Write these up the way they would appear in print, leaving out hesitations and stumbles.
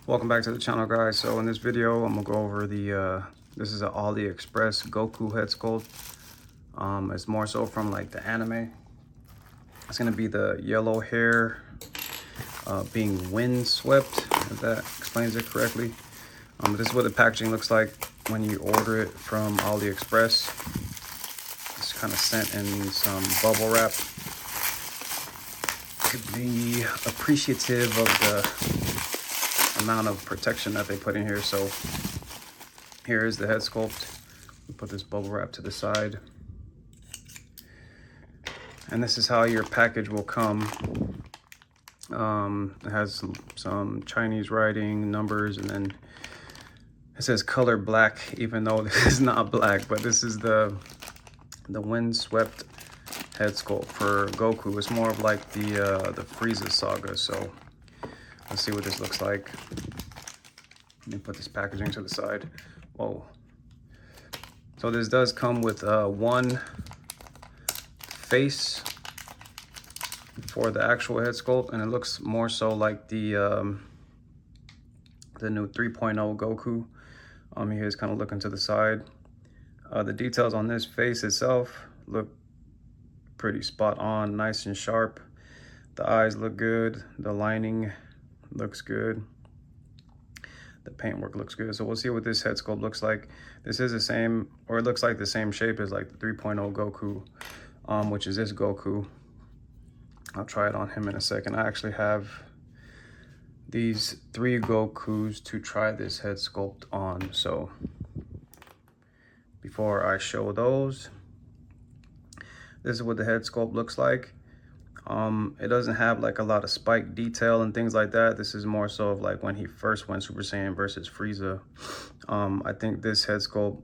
Welcome back to the channel, guys. So in this video I'm gonna go over the this is an Aliexpress Goku head sculpt. It's more so from like the anime. It's gonna be the yellow hair being wind swept, if that explains it correctly. This is what the packaging looks like when you order it from Aliexpress. It's kind of sent in some bubble wrap to be appreciative of the amount of protection that they put in here. So here is the head sculpt. We put this bubble wrap to the side, and this is how your package will come. It has some Chinese writing, numbers, and then it says color black, even though this is not black, but this is the windswept head sculpt for Goku. It's more of like the Frieza saga. So let's see what this looks like. Let me put this packaging to the side. Whoa. So this does come with one face for the actual head sculpt, and it looks more so like the new 3.0 Goku. Here's kind of looking to the side. The details on this face itself look pretty spot on, nice and sharp. The eyes look good. The lining looks good. The paintwork looks good. So we'll see what this head sculpt looks like. This is the same, or it looks like the same shape as like the 3.0 Goku, which is this Goku. I'll try it on him in a second. I actually have these 3 Gokus to try this head sculpt on. So before I show those, this is what the head sculpt looks like. It doesn't have like a lot of spike detail and things like that. This is more so of like when he first went Super Saiyan versus Frieza. I think this head sculpt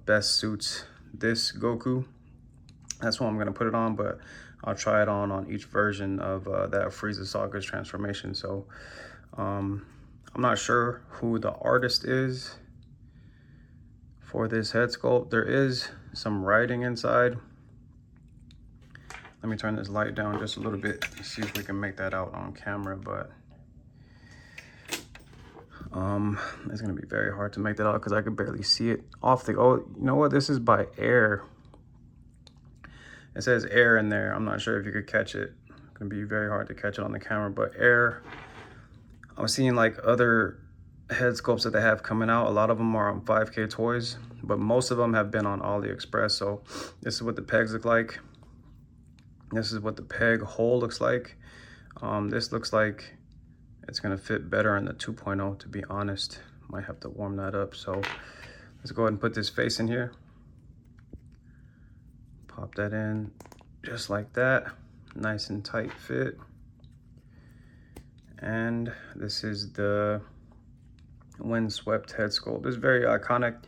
best suits this Goku. That's what I'm gonna put it on, but I'll try it on each version of that Frieza Saga's transformation. So I'm not sure who the artist is for this head sculpt. There is some writing inside. Let me turn this light down just a little bit and see if we can make that out on camera, but it's gonna be very hard to make that out because I could barely see it off the, oh, you know what? This is by Air. It says Air in there. I'm not sure if you could catch it. It's gonna be very hard to catch it on the camera, but Air. I'm seeing like other head sculpts that they have coming out. A lot of them are on 5K Toys, but most of them have been on Aliexpress. So this is what the pegs look like. This is what the peg hole looks like. This looks like it's gonna fit better in the 2.0, to be honest. Might have to warm that up. So let's go ahead and put this face in here. Pop that in just like that. Nice and tight fit. And this is the windswept head sculpt. It's very iconic.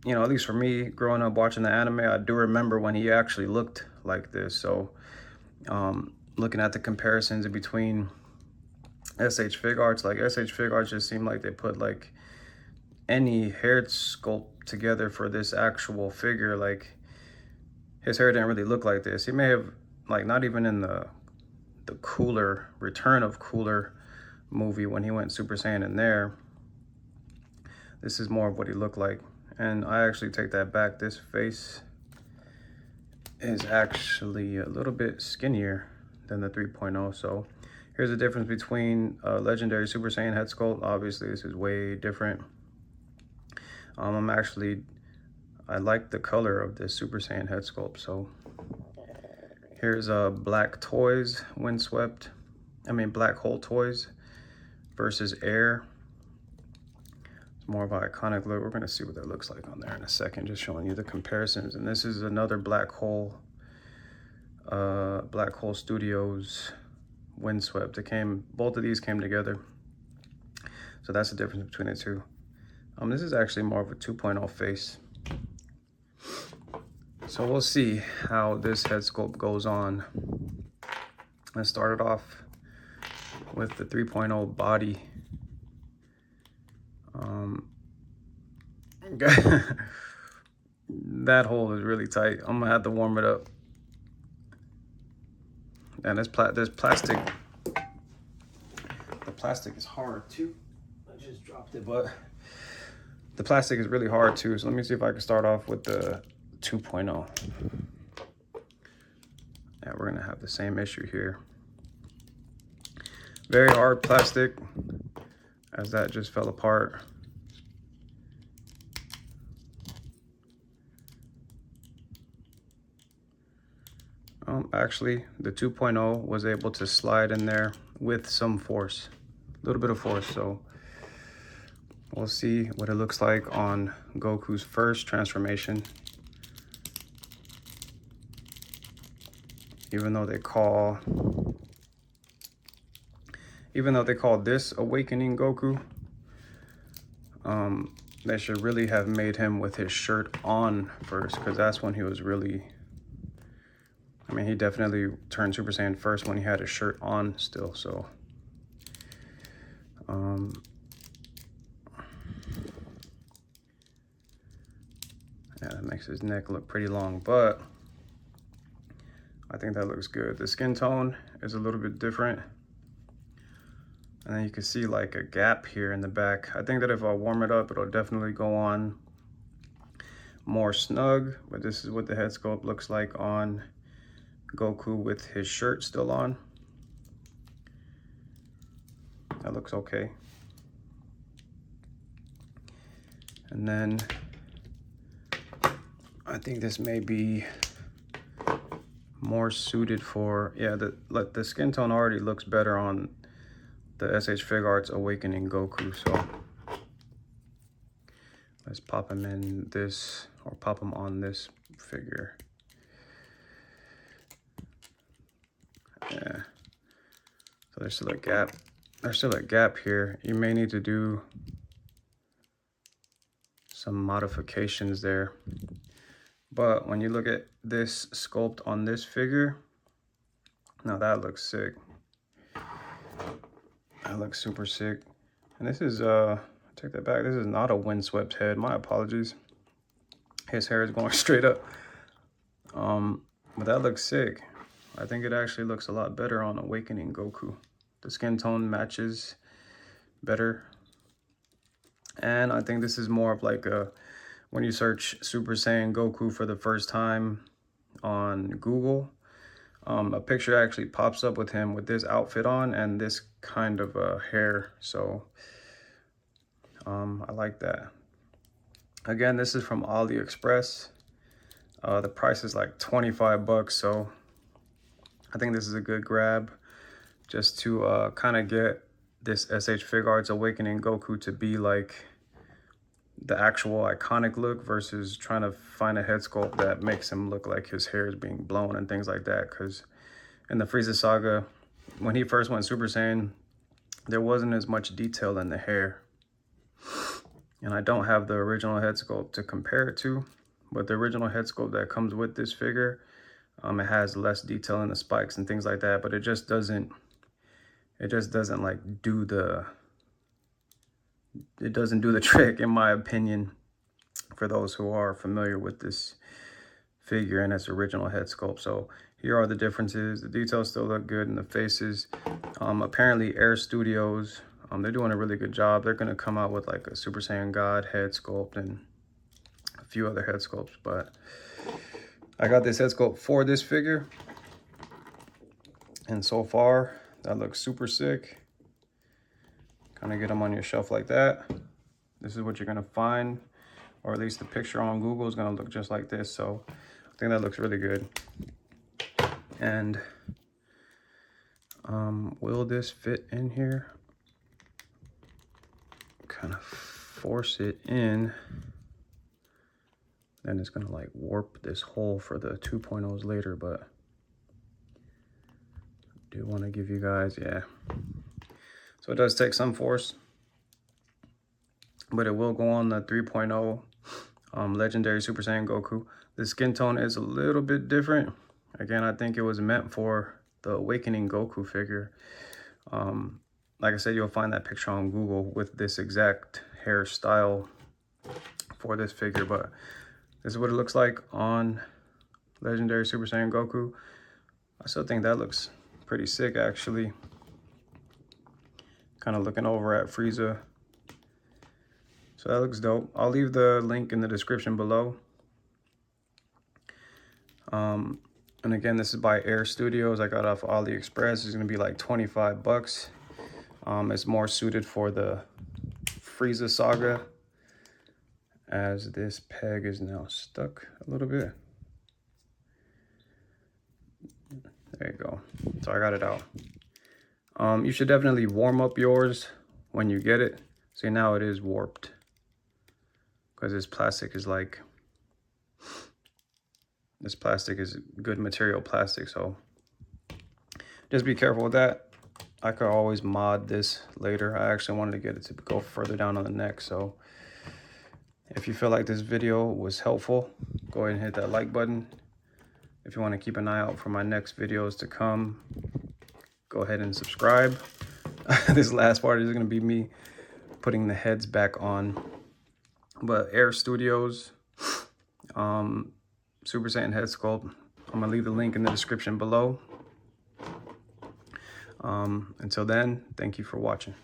You know, at least for me, growing up watching the anime, I do remember when he actually looked like this. So looking at the comparisons in between SH Figuarts, like SH Figuarts just seemed like they put like any hair sculpt together for this actual figure. Like his hair didn't really look like this. He may have, like, not even in the Cooler, Return of Cooler movie when he went Super Saiyan in there. This is more of what he looked like. And I actually take that back. This face is actually a little bit skinnier than the 3.0. So here's the difference between legendary Super Saiyan head sculpt. Obviously, this is way different. I like the color of this Super Saiyan head sculpt. So here's Black Toys windswept. Black Hole Toys versus Air. More of an iconic look. We're going to see what that looks like on there in a second, just showing you the comparisons. And this is another Black Hole Studios windswept. Both of these came together, so that's the difference between the two. This is actually more of a 2.0 face, so we'll see how this head sculpt goes on. Let's start it off with the 3.0 body. That hole is really tight. I'm gonna have to warm it up. And there's plastic The plastic is hard too. I just dropped it, but the plastic is really hard too. So let me see if I can start off with the 2.0. Yeah, we're gonna have the same issue here. Very hard plastic, as that just fell apart. Actually, the 2.0 was able to slide in there with some force, a little bit of force. So we'll see what it looks like on Goku's first transformation. Even though they call this Awakening Goku, they should really have made him with his shirt on first, because that's when he was really, I mean, he definitely turned Super Saiyan first when he had his shirt on still. So yeah, that makes his neck look pretty long, but I think that looks good. The skin tone is a little bit different. And then you can see like a gap here in the back. I think that if I warm it up, it'll definitely go on more snug, but this is what the head sculpt looks like on Goku with his shirt still on. That looks okay. And then I think this may be more suited for, yeah, the skin tone already looks better on the SH Figuarts Awakening Goku. So let's pop him in this, or pop him on this figure. Yeah. So there's still a gap. There's still a gap here. You may need to do some modifications there. But when you look at this sculpt on this figure, now that looks sick. That looks super sick. And this is, take that back. This is not a windswept head. My apologies. His hair is going straight up. But that looks sick. I think it actually looks a lot better on Awakening Goku. The skin tone matches better. And I think this is more of like a, when you search Super Saiyan Goku for the first time on Google, a picture actually pops up with him with this outfit on and this kind of hair. So I like that. Again, this is from Aliexpress. The price is like 25 bucks. So I think this is a good grab just to kind of get this SH Figuarts Awakening Goku to be like the actual iconic look versus trying to find a head sculpt that makes him look like his hair is being blown and things like that. Because in the Frieza saga, when he first went Super Saiyan, there wasn't as much detail in the hair. And I don't have the original head sculpt to compare it to, but the original head sculpt that comes with this figure, it has less detail in the spikes and things like that, but it just doesn't like do the, it doesn't do the trick, in my opinion, for those who are familiar with this figure and its original head sculpt. So here are the differences. The details still look good in the faces. Apparently Air Studios, they're doing a really good job. They're going to come out with like a Super Saiyan God head sculpt and a few other head sculpts, but I got this head sculpt for this figure, and so far that looks super sick. Kind of get them on your shelf like that. This is what you're gonna find, or at least the picture on Google is gonna look just like this. So I think that looks really good. And will this fit in here? Kind of force it in. Then it's gonna like warp this hole for the 2.0s later, but I do want to give you guys, yeah. So it does take some force, but it will go on the 3.0 Legendary Super Saiyan Goku. The skin tone is a little bit different. Again, I think it was meant for the Awakening Goku figure. Like I said, you'll find that picture on Google with this exact hairstyle for this figure, but this is what it looks like on Legendary Super Saiyan Goku. I still think that looks pretty sick, actually. kind of looking over at Frieza. So that looks dope. I'll leave the link in the description below. And again, this is by Air Studios. I got off Aliexpress. It's gonna be like 25 bucks. It's more suited for the Frieza saga, as this peg is now stuck a little bit. There you go. So I got it out. You should definitely warm up yours when you get it. See, now it is warped because this plastic is like, this plastic is good material plastic, so just be careful with that. I could always mod this later. I actually wanted to get it to go further down on the neck, so if you feel like this video was helpful, go ahead and hit that like button. If you want to keep an eye out for my next videos to come, go ahead and subscribe. This last part is going to be me putting the heads back on. But Air Studios, Super Saiyan head sculpt. I'm gonna leave the link in the description below. Until then, thank you for watching.